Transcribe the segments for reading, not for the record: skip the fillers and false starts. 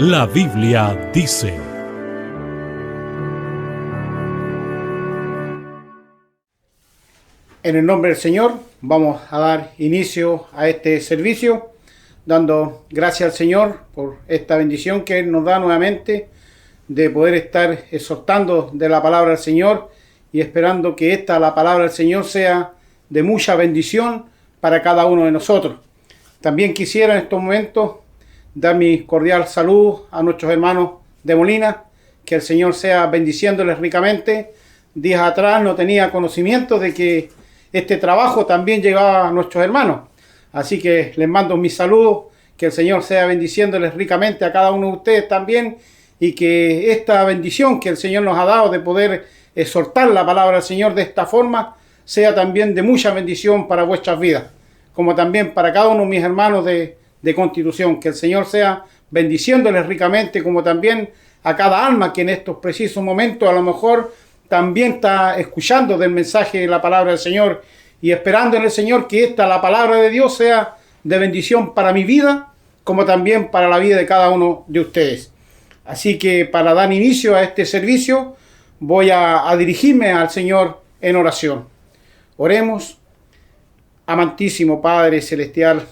La Biblia dice. En el nombre del Señor vamos a dar inicio a este servicio, dando gracias al Señor por esta bendición que Él nos da nuevamente de poder estar exhortando de la palabra del Señor y esperando que la palabra del Señor sea de mucha bendición para cada uno de nosotros. También quisiera en estos momentos dar mi cordial saludo a nuestros hermanos de Molina, que el Señor sea bendiciéndoles ricamente. Días atrás no tenía conocimiento de que este trabajo también llegaba a nuestros hermanos. Así que les mando mis saludos, que el Señor sea bendiciéndoles ricamente a cada uno de ustedes también, y que esta bendición que el Señor nos ha dado de poder exhortar la palabra del Señor de esta forma, sea también de mucha bendición para vuestras vidas, como también para cada uno de mis hermanos de Constitución. Que el Señor sea bendiciéndoles ricamente, como también a cada alma que en estos precisos momentos a lo mejor también está escuchando del mensaje de la palabra del Señor y esperando en el Señor que la palabra de Dios sea de bendición para mi vida, como también para la vida de cada uno de ustedes. Así que para dar inicio a este servicio voy a dirigirme al Señor en oración. Oremos. Amantísimo Padre Celestial,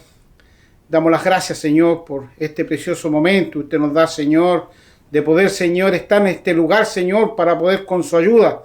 damos las gracias, Señor, por este precioso momento. Usted nos da, Señor, de poder, Señor, estar en este lugar, Señor, para poder con su ayuda,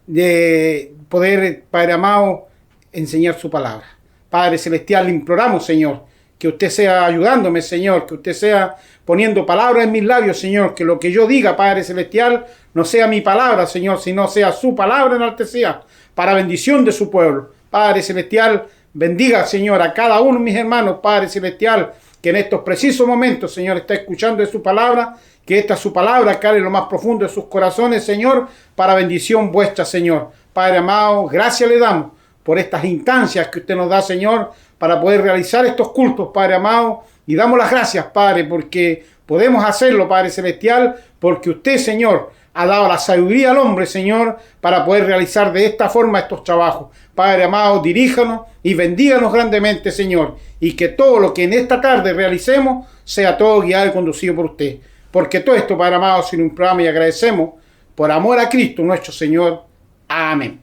de poder, Padre amado, enseñar su palabra. Padre Celestial, le imploramos, Señor, que usted sea ayudándome, Señor, que usted sea poniendo palabras en mis labios, Señor, que lo que yo diga, Padre Celestial, no sea mi palabra, Señor, sino sea su palabra enaltecida, para bendición de su pueblo. Padre Celestial, bendiga, Señor, a cada uno de mis hermanos, Padre Celestial, que en estos precisos momentos, Señor, está escuchando de su palabra, que esta su palabra cale en lo más profundo de sus corazones, Señor, para bendición vuestra, Señor. Padre amado, gracias le damos por estas instancias que usted nos da, Señor, para poder realizar estos cultos, Padre amado, y damos las gracias, Padre, porque podemos hacerlo, Padre Celestial, porque usted, Señor, ha dado la sabiduría al hombre, Señor, para poder realizar de esta forma estos trabajos. Padre amado, diríjanos y bendíganos grandemente, Señor, y que todo lo que en esta tarde realicemos sea todo guiado y conducido por usted. Porque todo esto, Padre amado, sin un programa y agradecemos por amor a Cristo nuestro Señor. Amén.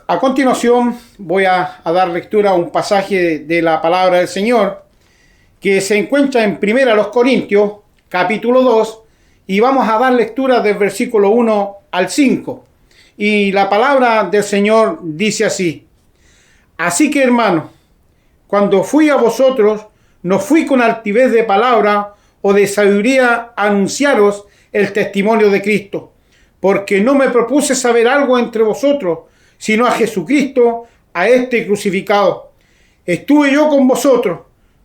A continuación voy a dar lectura a un pasaje de la palabra del Señor que se encuentra en 1 Corintios, capítulo 2, y vamos a dar lectura del versículo 1 al 5. Y la palabra del Señor dice así: Así que, hermanos, cuando fui a vosotros, no fui con altivez de palabra o de sabiduría a anunciaros el testimonio de Cristo, porque no me propuse saber algo entre vosotros, sino a Jesucristo, a este crucificado. Estuve yo con vosotros,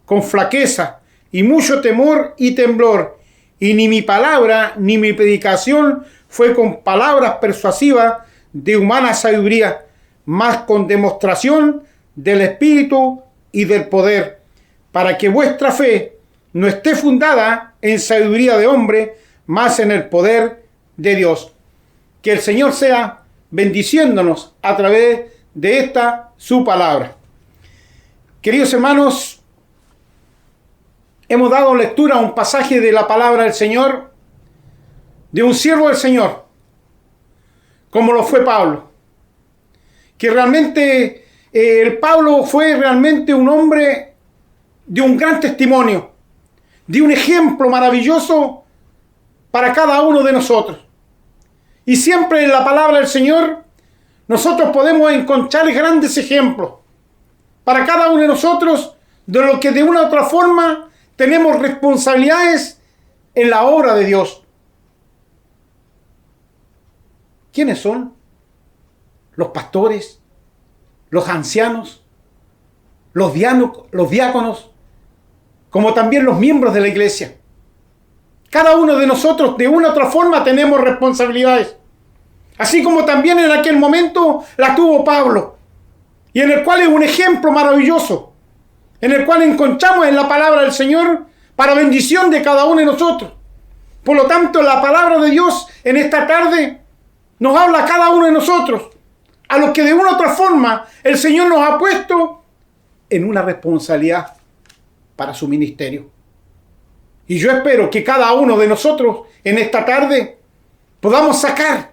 con flaqueza y mucho temor y temblor, y ni mi palabra ni mi predicación fue con palabras persuasivas de humana sabiduría, mas con demostración del Espíritu y del poder, para que vuestra fe no esté fundada en sabiduría de hombre, mas en el poder de Dios. Que el Señor sea bendiciéndonos a través de esta su palabra. Queridos hermanos, hemos dado lectura a un pasaje de la palabra del Señor, de un siervo del Señor, como lo fue Pablo. Que realmente el Pablo fue realmente un hombre de un gran testimonio, de un ejemplo maravilloso para cada uno de nosotros. Y siempre en la palabra del Señor nosotros podemos encontrar grandes ejemplos para cada uno de nosotros de lo que de una u otra forma tenemos responsabilidades en la obra de Dios. ¿Quiénes son? Los pastores, los ancianos, los diáconos, como también los miembros de la iglesia. Cada uno de nosotros de una u otra forma tenemos responsabilidades. Así como también en aquel momento la tuvo Pablo. Y en el cual es un ejemplo maravilloso. En el cual encontramos en la palabra del Señor para bendición de cada uno de nosotros. Por lo tanto, la palabra de Dios en esta tarde nos habla a cada uno de nosotros. A los que de una u otra forma el Señor nos ha puesto en una responsabilidad para su ministerio. Y yo espero que cada uno de nosotros en esta tarde podamos sacar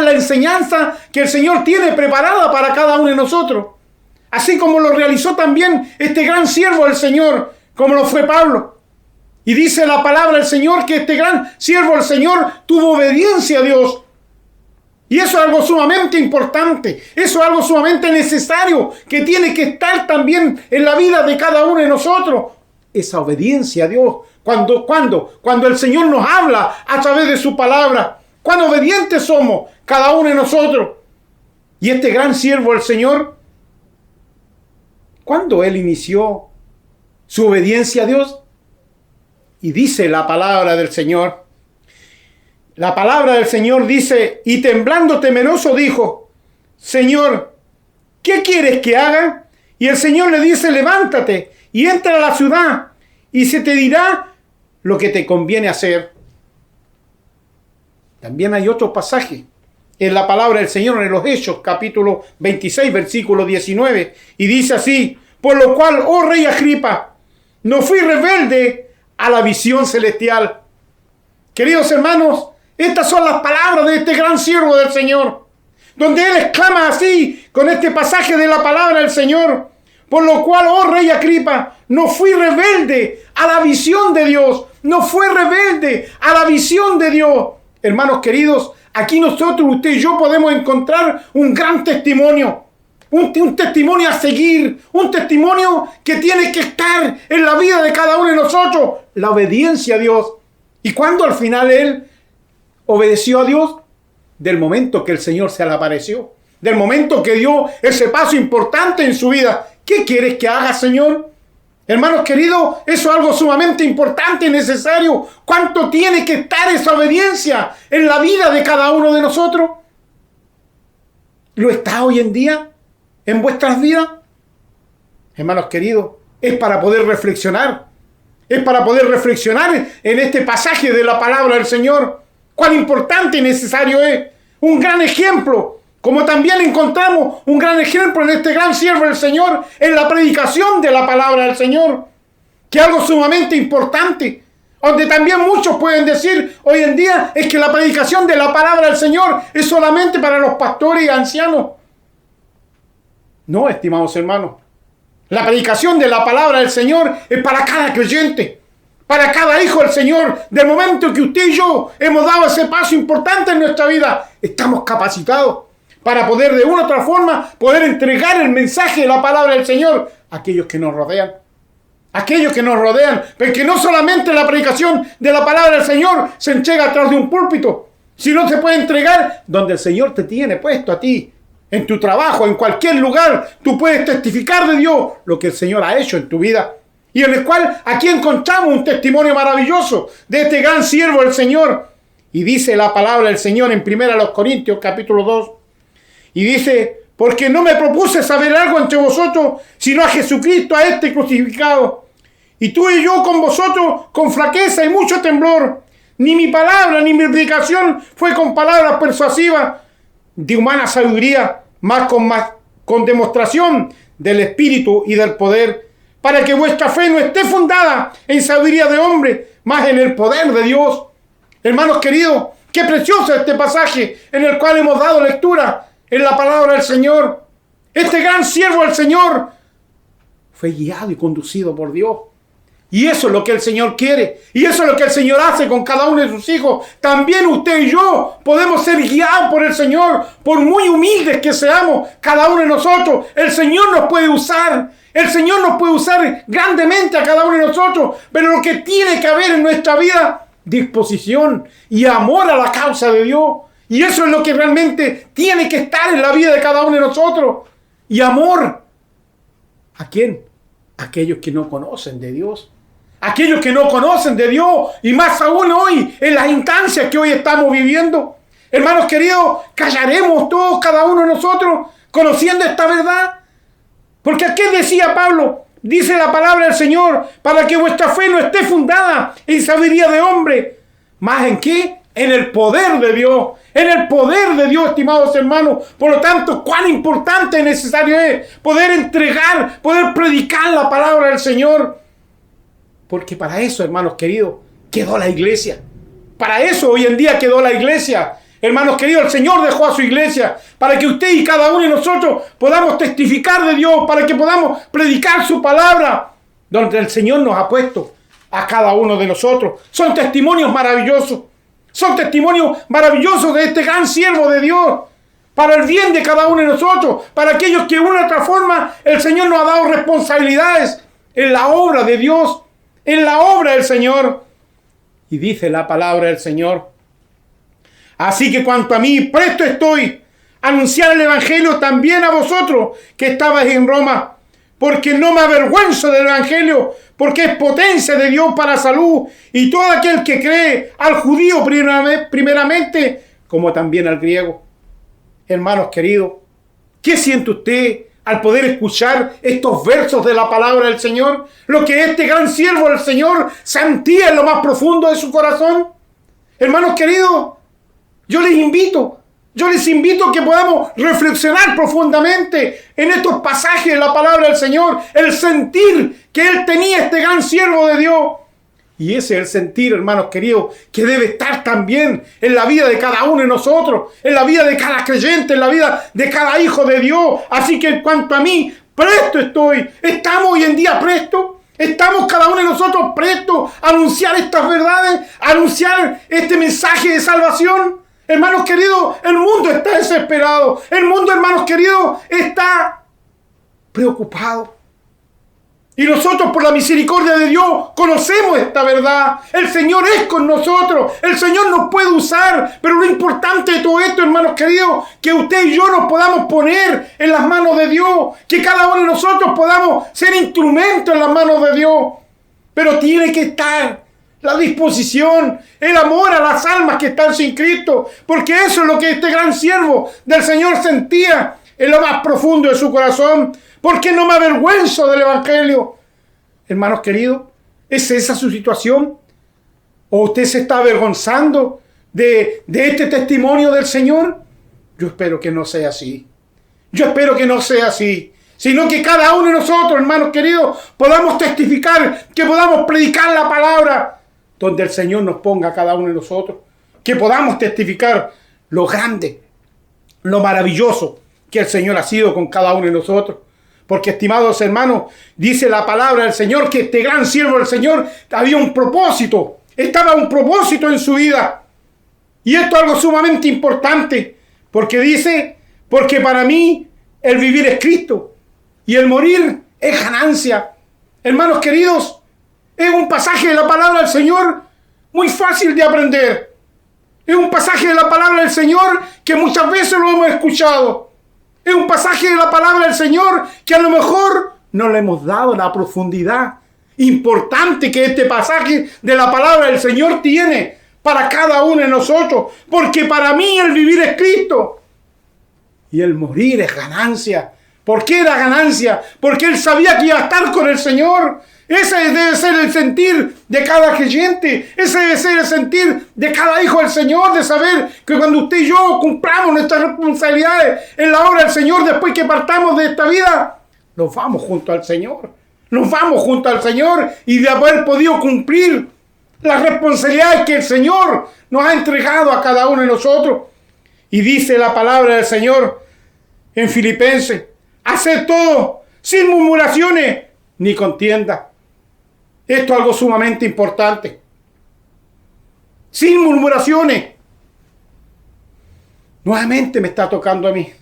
la enseñanza que el Señor tiene preparada para cada uno de nosotros. Así como lo realizó también este gran siervo del Señor, como lo fue Pablo. Y dice la palabra del Señor que este gran siervo del Señor tuvo obediencia a Dios. Y eso es algo sumamente importante, eso es algo sumamente necesario, que tiene que estar también en la vida de cada uno de nosotros. Esa obediencia a Dios, cuando el Señor nos habla a través de su palabra, cuán obedientes somos cada uno de nosotros. Y este gran siervo del Señor, cuando él inició su obediencia a Dios, y dice la palabra del Señor, dice, y temblando temeroso dijo, Señor, ¿qué quieres que haga? Y el Señor le dice, levántate y entra a la ciudad y se te dirá lo que te conviene hacer. También hay otro pasaje en la palabra del Señor en los Hechos, capítulo 26, versículo 19, y dice así, por lo cual, oh rey Agripa, no fui rebelde a la visión celestial. Queridos hermanos, estas son las palabras de este gran siervo del Señor, donde él exclama así, con este pasaje de la palabra del Señor, por lo cual, oh rey Agripa, no fui rebelde a la visión de Dios, no fue rebelde a la visión de Dios. Hermanos queridos, aquí nosotros, usted y yo podemos encontrar un gran testimonio, un testimonio a seguir, un testimonio que tiene que estar en la vida de cada uno de nosotros, la obediencia a Dios. Y cuando al final él obedeció a Dios, del momento que el Señor se le apareció, del momento que dio ese paso importante en su vida. ¿Qué quieres que haga, Señor? Hermanos queridos, eso es algo sumamente importante y necesario. ¿Cuánto tiene que estar esa obediencia en la vida de cada uno de nosotros? ¿Lo está hoy en día en vuestras vidas? Hermanos queridos, es para poder reflexionar. Es para poder reflexionar en este pasaje de la palabra del Señor. Cuán importante y necesario es. Un gran ejemplo. Como también encontramos un gran ejemplo en este gran siervo del Señor, en la predicación de la palabra del Señor, que es algo sumamente importante, donde también muchos pueden decir hoy en día es que la predicación de la palabra del Señor es solamente para los pastores y ancianos. No, estimados hermanos, la predicación de la palabra del Señor es para cada creyente, para cada hijo del Señor. Del momento que usted y yo hemos dado ese paso importante en nuestra vida, estamos capacitados para poder de una u otra forma poder entregar el mensaje de la palabra del Señor a aquellos que nos rodean. Porque no solamente la predicación de la palabra del Señor se entrega atrás de un púlpito, sino se puede entregar donde el Señor te tiene puesto a ti, en tu trabajo, en cualquier lugar. Tú puedes testificar de Dios lo que el Señor ha hecho en tu vida. Y en el cual aquí encontramos un testimonio maravilloso de este gran siervo del Señor. Y dice la palabra del Señor en 1 Corintios capítulo 2. Y dice, porque no me propuse saber algo entre vosotros, sino a Jesucristo, a este crucificado. Y tú y yo con vosotros con flaqueza y mucho temblor. Ni mi palabra ni mi predicación fue con palabras persuasivas de humana sabiduría, más con demostración del Espíritu y del poder, para que vuestra fe no esté fundada en sabiduría de hombre, más en el poder de Dios. Hermanos queridos, qué precioso este pasaje en el cual hemos dado lectura en la palabra del Señor. Este gran siervo del Señor fue guiado y conducido por Dios. Y eso es lo que el Señor quiere. Y eso es lo que el Señor hace con cada uno de sus hijos. También usted y yo podemos ser guiados por el Señor. Por muy humildes que seamos cada uno de nosotros, el Señor nos puede usar. El Señor nos puede usar grandemente a cada uno de nosotros. Pero lo que tiene que haber en nuestra vida, disposición y amor a la causa de Dios. Y eso es lo que realmente tiene que estar en la vida de cada uno de nosotros. Y amor. ¿A quién? Aquellos que no conocen de Dios. Aquellos que no conocen de Dios. Y más aún hoy, en las instancias que hoy estamos viviendo. Hermanos queridos, callaremos todos, cada uno de nosotros, conociendo esta verdad. Porque aquí decía Pablo, dice la palabra del Señor, para que vuestra fe no esté fundada en sabiduría de hombre. ¿Más en qué? En el poder de Dios. En el poder de Dios, estimados hermanos. Por lo tanto, cuán importante y necesario es poder entregar, poder predicar la palabra del Señor. Porque para eso, hermanos queridos, quedó la iglesia. Para eso hoy en día quedó la iglesia. Hermanos queridos, el Señor dejó a su iglesia para que usted y cada uno de nosotros podamos testificar de Dios, para que podamos predicar su palabra, donde el Señor nos ha puesto a cada uno de nosotros. Son testimonios maravillosos. Son testimonios maravillosos de este gran siervo de Dios, para el bien de cada uno de nosotros, para aquellos que de una u otra forma el Señor nos ha dado responsabilidades en la obra de Dios, en la obra del Señor. Y dice la palabra del Señor: así que cuanto a mí, presto estoy a anunciar el evangelio también a vosotros que estabais en Roma, porque no me avergüenzo del evangelio, porque es potencia de Dios para salud, y todo aquel que cree, al judío primeramente, como también al griego. Hermanos queridos, ¿qué siente usted al poder escuchar estos versos de la palabra del Señor? Lo que este gran siervo del Señor sentía en lo más profundo de su corazón. Hermanos queridos, yo les invito a que podamos reflexionar profundamente en estos pasajes de la palabra del Señor, el sentir que él tenía, este gran siervo de Dios. Y ese es el sentir, hermanos queridos, que debe estar también en la vida de cada uno de nosotros, en la vida de cada creyente, en la vida de cada hijo de Dios. Así que en cuanto a mí, presto estoy. ¿Estamos hoy en día prestos? ¿Estamos cada uno de nosotros prestos a anunciar estas verdades, a anunciar este mensaje de salvación? Hermanos queridos, el mundo está desesperado. El mundo, hermanos queridos, está preocupado. Y nosotros, por la misericordia de Dios, conocemos esta verdad. El Señor es con nosotros. El Señor nos puede usar. Pero lo importante de todo esto, hermanos queridos, que usted y yo nos podamos poner en las manos de Dios. Que cada uno de nosotros podamos ser instrumentos en las manos de Dios. Pero tiene que estar la disposición, el amor a las almas que están sin Cristo. Porque eso es lo que este gran siervo del Señor sentía en lo más profundo de su corazón. Porque no me avergüenzo del evangelio. Hermanos queridos, ¿es esa su situación? ¿O usted se está avergonzando de este testimonio del Señor? Yo espero que no sea así. Yo espero que no sea así. Sino que cada uno de nosotros, hermanos queridos, podamos testificar, que podamos predicar la palabra donde el Señor nos ponga a cada uno de nosotros. Que podamos testificar lo grande, lo maravilloso que el Señor ha sido con cada uno de nosotros. Porque, estimados hermanos, dice la palabra del Señor que este gran siervo del Señor había un propósito. Estaba un propósito en su vida. Y esto es algo sumamente importante. Porque dice, porque para mí el vivir es Cristo y el morir es ganancia. Hermanos queridos, es un pasaje de la palabra del Señor muy fácil de aprender. Es un pasaje de la palabra del Señor que muchas veces lo hemos escuchado. Es un pasaje de la palabra del Señor que a lo mejor no le hemos dado la profundidad importante que este pasaje de la palabra del Señor tiene para cada uno de nosotros. Porque para mí el vivir es Cristo y el morir es ganancia. ¿Por qué era ganancia? Porque él sabía que iba a estar con el Señor. Ese debe ser el sentir de cada creyente. Ese debe ser el sentir de cada hijo del Señor, de saber que cuando usted y yo cumplamos nuestras responsabilidades en la obra del Señor, después que partamos de esta vida, nos vamos junto al Señor. Nos vamos junto al Señor y de haber podido cumplir las responsabilidades que el Señor nos ha entregado a cada uno de nosotros. Y dice la palabra del Señor en Filipenses: haced todo sin murmuraciones ni contienda. Esto es algo sumamente importante. Sin murmuraciones. Nuevamente me está tocando a mí.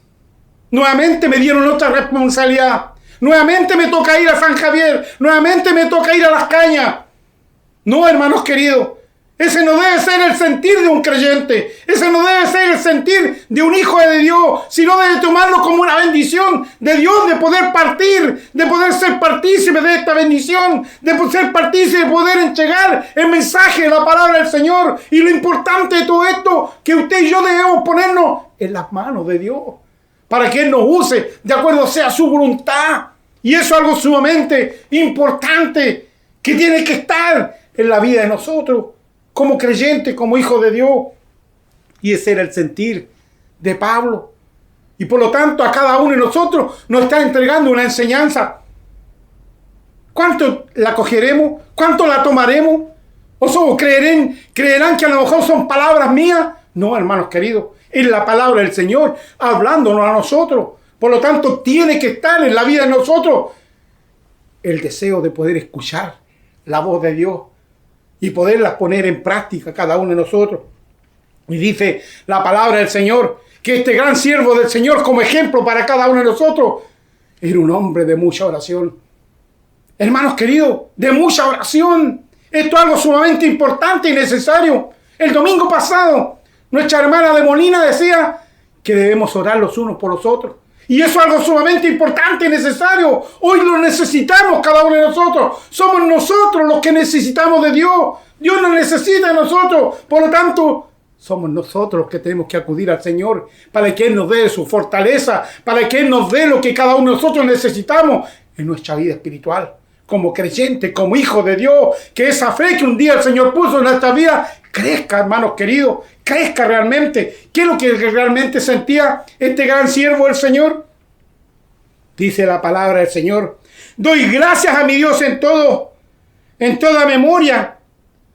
Nuevamente me dieron otra responsabilidad. Nuevamente me toca ir a San Javier. Nuevamente me toca ir a Las Cañas. No, hermanos queridos. Ese no debe ser el sentir de un creyente. Ese no debe ser el sentir de un hijo de Dios, sino debe tomarlo como una bendición de Dios, de poder partir, de poder ser partícipe de esta bendición, de ser partícipe, de poder entregar el mensaje de la palabra del Señor. Y lo importante de todo esto, que usted y yo debemos ponernos en las manos de Dios, para que Él nos use de acuerdo sea su voluntad. Y eso es algo sumamente importante que tiene que estar en la vida de nosotros, como creyente, como hijo de Dios. Y ese era el sentir de Pablo. Y por lo tanto a cada uno de nosotros nos está entregando una enseñanza. ¿Cuánto la cogeremos? ¿Cuánto la tomaremos? ¿O creerán que a lo mejor son palabras mías? No, hermanos queridos, es la palabra del Señor hablándonos a nosotros. Por lo tanto, tiene que estar en la vida de nosotros el deseo de poder escuchar la voz de Dios y poderlas poner en práctica cada uno de nosotros. Y dice la palabra del Señor que este gran siervo del Señor, como ejemplo para cada uno de nosotros, era un hombre de mucha oración. Hermanos queridos, de mucha oración. Esto es algo sumamente importante y necesario. El domingo pasado, nuestra hermana de Molina decía que debemos orar los unos por los otros. Y eso es algo sumamente importante y necesario. Hoy lo necesitamos cada uno de nosotros. Somos nosotros los que necesitamos de Dios. Dios nos necesita de nosotros. Por lo tanto, somos nosotros los que tenemos que acudir al Señor para que Él nos dé su fortaleza, para que Él nos dé lo que cada uno de nosotros necesitamos en nuestra vida espiritual. Como creyente, como hijo de Dios, que esa fe que un día el Señor puso en nuestra vida crezca, hermanos queridos, crezca realmente. ¿Qué es lo que realmente sentía este gran siervo del Señor? Dice la palabra del Señor: doy gracias a mi Dios en toda memoria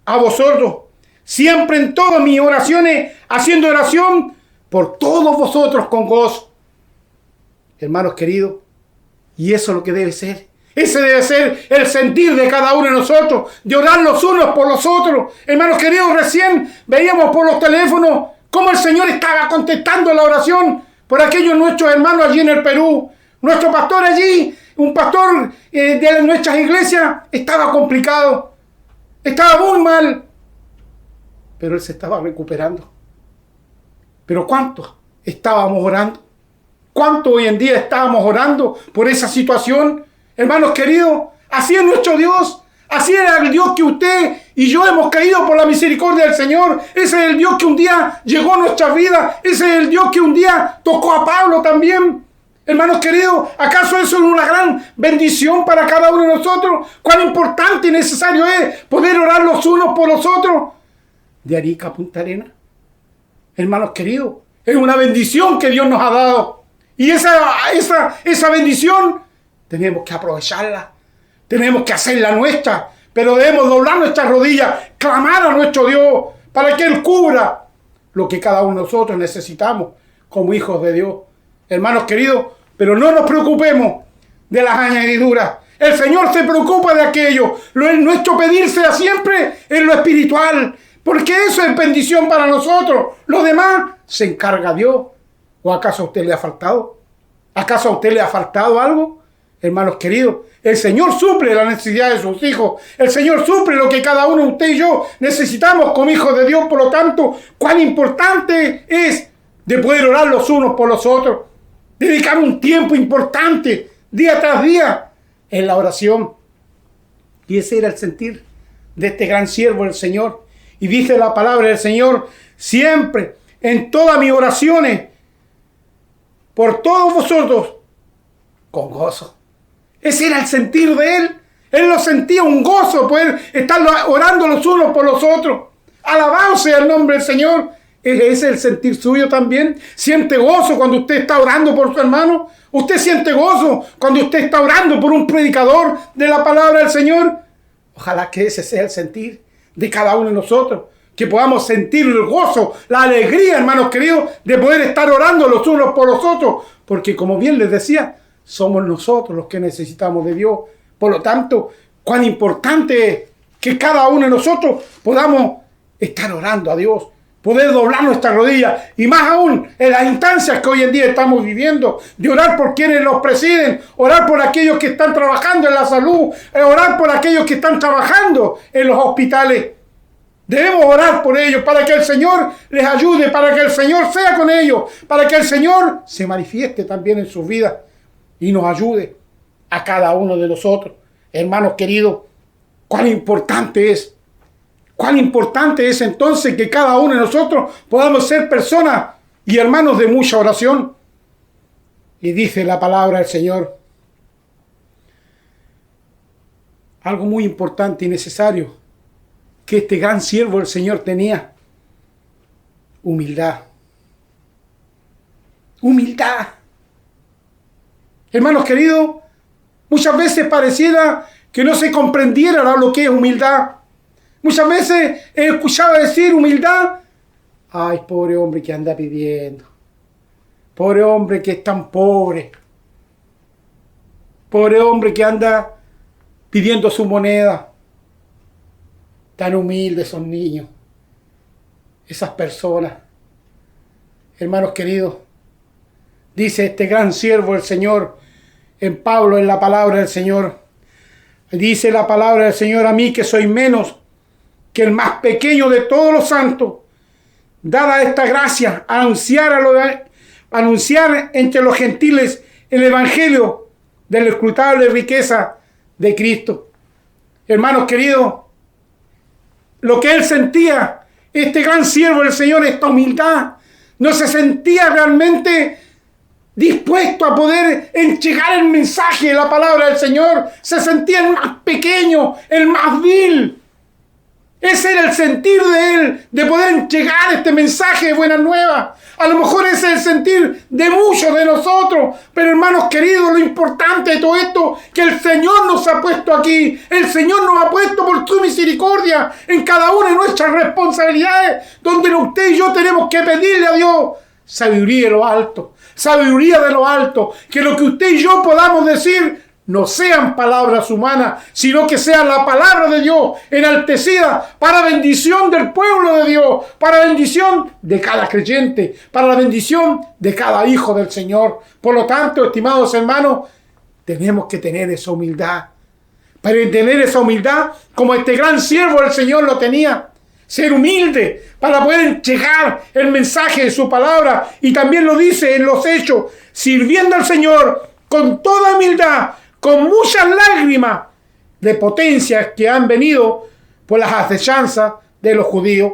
a vosotros, siempre en todas mis oraciones, haciendo oración por todos vosotros con gozo. Hermanos queridos, y eso es lo que debe ser. Ese debe ser el sentir de cada uno de nosotros, de orar los unos por los otros. Hermanos queridos, recién veíamos por los teléfonos cómo el Señor estaba contestando la oración por aquellos nuestros hermanos allí en el Perú. Nuestro pastor allí, un pastor de nuestras iglesias, estaba complicado, estaba muy mal, pero él se estaba recuperando. Pero ¿cuántos estábamos orando? ¿Cuánto hoy en día estábamos orando por esa situación? Hermanos queridos, así es nuestro Dios. Así era el Dios que usted y yo hemos caído por la misericordia del Señor. Ese es el Dios que un día llegó a nuestras vidas. Ese es el Dios que un día tocó a Pablo también. Hermanos queridos, ¿acaso eso es una gran bendición para cada uno de nosotros? ¿Cuán importante y necesario es poder orar los unos por los otros? De Arica a Punta Arenas. Hermanos queridos, es una bendición que Dios nos ha dado. Y esa bendición tenemos que aprovecharla, tenemos que hacerla nuestra, pero debemos doblar nuestras rodillas, clamar a nuestro Dios para que Él cubra lo que cada uno de nosotros necesitamos como hijos de Dios. Hermanos queridos, pero no nos preocupemos de las añadiduras. El Señor se preocupa de aquello. Nuestro pedir sea siempre en lo espiritual, porque eso es bendición para nosotros. Lo demás se encarga Dios. ¿O acaso a usted le ha faltado? ¿Acaso a usted le ha faltado algo? Hermanos queridos, el Señor suple la necesidad de sus hijos. El Señor suple lo que cada uno, usted y yo, necesitamos como hijos de Dios. Por lo tanto, cuán importante es de poder orar los unos por los otros. Dedicar un tiempo importante, día tras día, en la oración. Y ese era el sentir de este gran siervo del Señor. Y dice la palabra del Señor: siempre, en todas mis oraciones, por todos vosotros, con gozo. Ese era el sentir de él. Él lo sentía un gozo, poder estar orando los unos por los otros. Alabado sea el nombre del Señor. Ese es el sentir suyo también. Siente gozo cuando usted está orando por su hermano. Usted siente gozo cuando usted está orando por un predicador de la palabra del Señor. Ojalá que ese sea el sentir de cada uno de nosotros. Que podamos sentir el gozo, la alegría, hermanos queridos, de poder estar orando los unos por los otros. Porque como bien les decía, somos nosotros los que necesitamos de Dios. Por lo tanto, cuán importante es que cada uno de nosotros podamos estar orando a Dios, poder doblar nuestras rodillas, y más aún en las instancias que hoy en día estamos viviendo, de orar por quienes nos presiden, orar por aquellos que están trabajando en la salud, orar por aquellos que están trabajando en los hospitales. Debemos orar por ellos para que el Señor les ayude, para que el Señor sea con ellos, para que el Señor se manifieste también en sus vidas y nos ayude a cada uno de nosotros. Hermanos queridos, cuán importante es entonces que cada uno de nosotros podamos ser personas y hermanos de mucha oración. Y dice la palabra del Señor algo muy importante y necesario que este gran siervo del Señor tenía: humildad. Humildad. Hermanos queridos, muchas veces pareciera que no se comprendiera lo que es humildad. Muchas veces he escuchado decir humildad. Ay, pobre hombre que anda pidiendo. Pobre hombre que es tan pobre. Pobre hombre que anda pidiendo su moneda. Tan humildes esos niños. Esas personas. Hermanos queridos, dice este gran siervo del Señor en Pablo, en la palabra del Señor. Dice la palabra del Señor: a mí que soy menos que el más pequeño de todos los santos, dada esta gracia, anunciar entre los gentiles el evangelio de la inescrutable riqueza de Cristo. Hermanos queridos, lo que él sentía, este gran siervo del Señor, esta humildad, no se sentía realmente dispuesto a poder entregar el mensaje de la palabra del Señor. Se sentía el más pequeño, el más vil. Ese era el sentir de él, de poder entregar este mensaje de buenas nuevas. A lo mejor ese es el sentir de muchos de nosotros. Pero hermanos queridos, lo importante de todo esto, que el Señor nos ha puesto aquí. El Señor nos ha puesto por su misericordia en cada una de nuestras responsabilidades, donde usted y yo tenemos que pedirle a Dios sabiduría de lo alto. Sabiduría de lo alto. Que lo que usted y yo podamos decir no sean palabras humanas, sino que sea la palabra de Dios enaltecida para bendición del pueblo de Dios, para bendición de cada creyente, para la bendición de cada hijo del Señor. Por lo tanto, estimados hermanos, tenemos que tener esa humildad. Para tener esa humildad, como este gran siervo del Señor lo tenía. Ser humilde para poder entregar el mensaje de su palabra. Y también lo dice en los Hechos, sirviendo al Señor con toda humildad, con muchas lágrimas de potencias que han venido por las acechanzas de los judíos.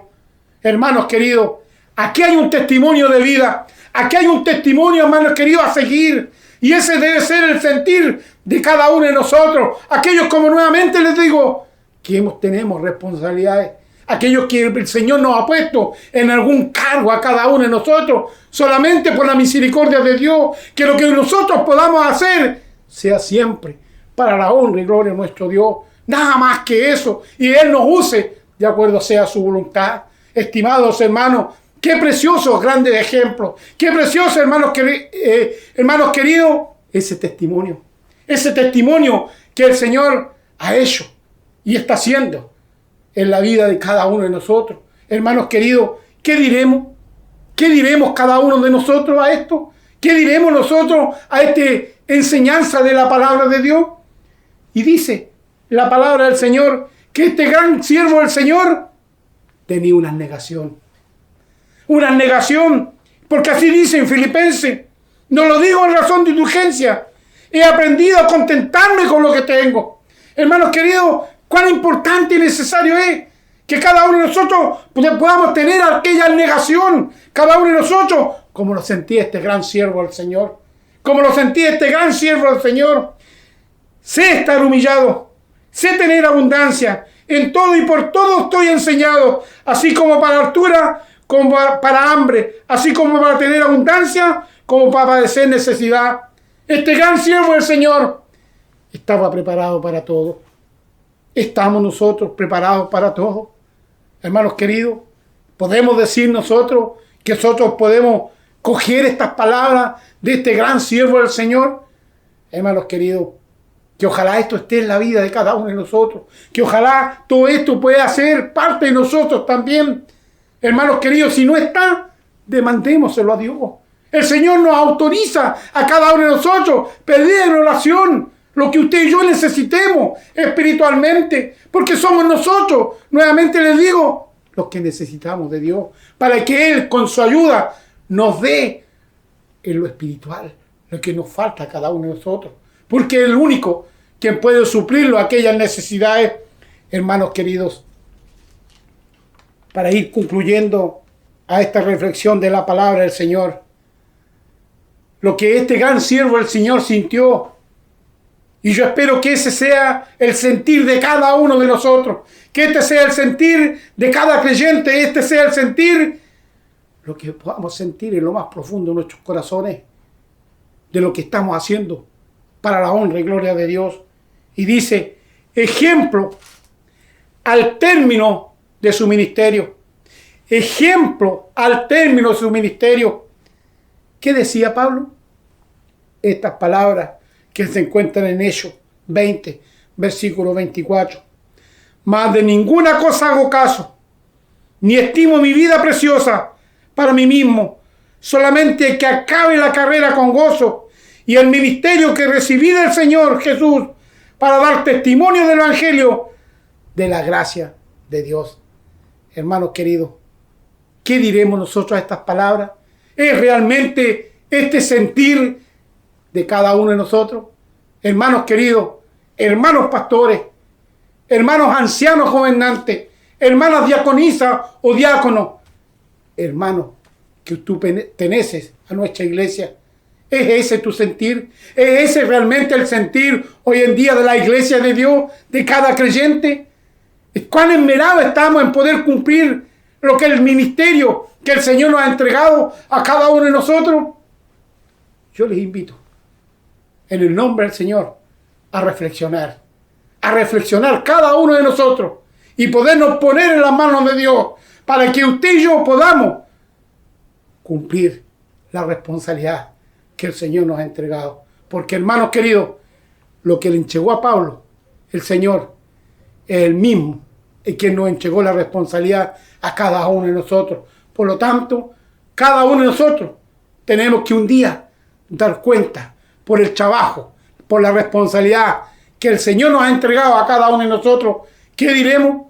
Hermanos queridos, aquí hay un testimonio de vida, aquí hay un testimonio, hermanos queridos, a seguir, y ese debe ser el sentir de cada uno de nosotros, aquellos, como nuevamente les digo, que tenemos responsabilidades, aquellos que el Señor nos ha puesto en algún cargo a cada uno de nosotros, solamente por la misericordia de Dios, que lo que nosotros podamos hacer sea siempre para la honra y gloria de nuestro Dios. Nada más que eso. Y Él nos use de acuerdo sea su voluntad. Estimados hermanos, qué preciosos grandes ejemplos. Qué precioso, hermanos queridos, ese testimonio. Ese testimonio que el Señor ha hecho y está haciendo en la vida de cada uno de nosotros. Hermanos queridos, ¿qué diremos? ¿Qué diremos cada uno de nosotros a esto? ¿Qué diremos nosotros a esta enseñanza de la palabra de Dios? Y dice la palabra del Señor que este gran siervo del Señor tenía una negación. Una negación, porque así dice en Filipenses, no lo digo en razón de indulgencia, he aprendido a contentarme con lo que tengo. Hermanos queridos, cuán importante y necesario es que cada uno de nosotros podamos tener aquella negación, cada uno de nosotros, como lo sentía este gran siervo del Señor, como lo sentía este gran siervo del Señor. Sé estar humillado, sé tener abundancia, en todo y por todo estoy enseñado, así como para altura, como para hambre, así como para tener abundancia, como para padecer necesidad. Este gran siervo del Señor estaba preparado para todo. ¿Estamos nosotros preparados para todo? Hermanos queridos, ¿podemos decir nosotros que nosotros podemos coger estas palabras de este gran siervo del Señor? Hermanos queridos, que ojalá esto esté en la vida de cada uno de nosotros, que ojalá todo esto pueda ser parte de nosotros también. Hermanos queridos, si no está, demandémoselo a Dios. El Señor nos autoriza a cada uno de nosotros pedir en oración lo que usted y yo necesitemos espiritualmente, porque somos nosotros, nuevamente les digo, los que necesitamos de Dios, para que Él con su ayuda nos dé en lo espiritual lo que nos falta a cada uno de nosotros, porque es el único quien puede suplirlo aquellas necesidades. Hermanos queridos, para ir concluyendo a esta reflexión de la palabra del Señor, lo que este gran siervo del Señor sintió, y yo espero que ese sea el sentir de cada uno de nosotros, que este sea el sentir de cada creyente, este sea el sentir, lo que podamos sentir en lo más profundo de nuestros corazones, de lo que estamos haciendo para la honra y gloria de Dios. Y dice, ejemplo al término de su ministerio. Ejemplo al término de su ministerio. ¿Qué decía Pablo? Estas palabras que se encuentran en Hechos 20, versículo 24. Mas de ninguna cosa hago caso, ni estimo mi vida preciosa para mí mismo, solamente que acabe la carrera con gozo y el ministerio que recibí del Señor Jesús para dar testimonio del Evangelio de la gracia de Dios. Hermanos queridos, ¿qué diremos nosotros a estas palabras? ¿Es realmente este sentir de cada uno de nosotros? Hermanos queridos, hermanos pastores, hermanos ancianos gobernantes, hermanas diaconisas o diáconos, hermanos que tú perteneces a nuestra iglesia. ¿Es ese tu sentir? ¿Es ese realmente el sentir hoy en día de la iglesia de Dios, de cada creyente? ¿Cuán esmerados estamos en poder cumplir lo que el ministerio que el Señor nos ha entregado a cada uno de nosotros? Yo les invito, en el nombre del Señor, a reflexionar cada uno de nosotros y podernos poner en las manos de Dios para que usted y yo podamos cumplir la responsabilidad que el Señor nos ha entregado. Porque, hermanos queridos, lo que le entregó a Pablo, el Señor, es el mismo, el que nos entregó la responsabilidad a cada uno de nosotros. Por lo tanto, cada uno de nosotros tenemos que un día dar cuenta por el trabajo, por la responsabilidad que el Señor nos ha entregado a cada uno de nosotros. ¿Qué diremos?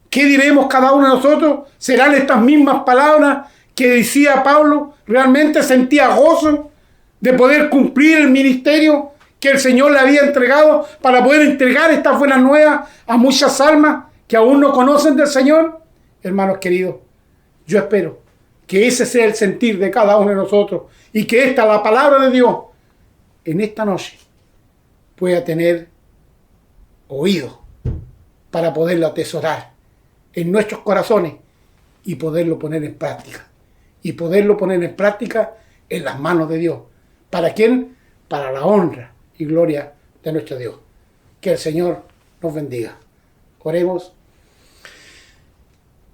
¿Qué diremos cada uno de nosotros? ¿Serán estas mismas palabras que decía Pablo? ¿Realmente sentía gozo de poder cumplir el ministerio que el Señor le había entregado para poder entregar estas buenas nuevas a muchas almas que aún no conocen del Señor? Hermanos queridos, yo espero que ese sea el sentir de cada uno de nosotros y que esta, la palabra de Dios, en esta noche pueda tener oído para poderlo atesorar en nuestros corazones y poderlo poner en práctica. Y poderlo poner en práctica en las manos de Dios. ¿Para quién? Para la honra y gloria de nuestro Dios. Que el Señor nos bendiga. Oremos.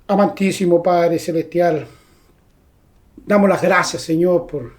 Amantísimo Padre Celestial, damos las gracias, Señor, por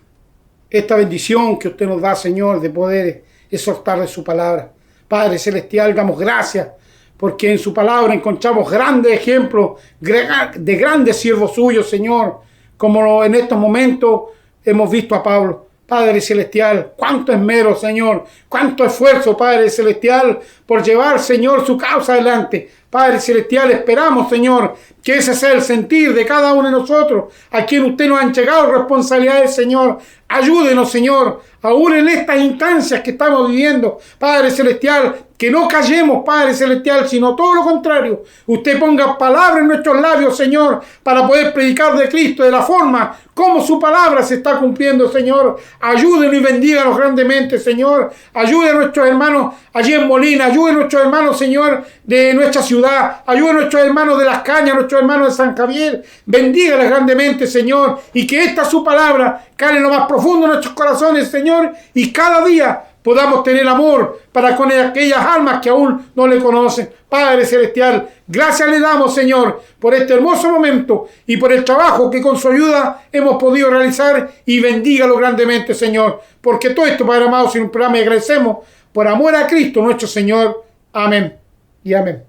esta bendición que usted nos da, Señor, de poder exhortar de su palabra. Padre Celestial, damos gracias porque en su palabra encontramos grandes ejemplos de grandes siervos suyos, Señor, como en estos momentos hemos visto a Pablo. Padre Celestial, cuánto esmero, Señor, cuánto esfuerzo, Padre Celestial, por llevar, Señor, su causa adelante. Padre Celestial, esperamos, Señor, que ese sea el sentir de cada uno de nosotros, a quien usted nos ha entregado responsabilidades, Señor. Ayúdenos, Señor, aún en estas instancias que estamos viviendo, Padre Celestial, que no callemos, Padre Celestial, sino todo lo contrario. Usted ponga palabras en nuestros labios, Señor, para poder predicar de Cristo de la forma como su palabra se está cumpliendo, Señor. Ayúdenos y bendíganos grandemente, Señor. Ayude a nuestros hermanos allí en Molina. Ayude a nuestros hermanos, Señor, de nuestra ciudad. Ayude a nuestros hermanos de Las Cañas, nuestros hermanos de San Javier. Bendígalos grandemente, Señor. Y que esta su palabra cale en lo más profundo de nuestros corazones, Señor. Y cada día podamos tener amor para con aquellas almas que aún no le conocen. Padre Celestial, gracias le damos, Señor, por este hermoso momento y por el trabajo que con su ayuda hemos podido realizar, y bendígalo grandemente, Señor, porque todo esto, Padre amado, sin un programa, y agradecemos por amor a Cristo nuestro Señor. Amén y amén.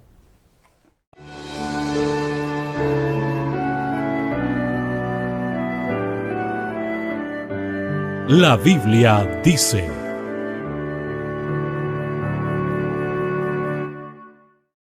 La Biblia dice: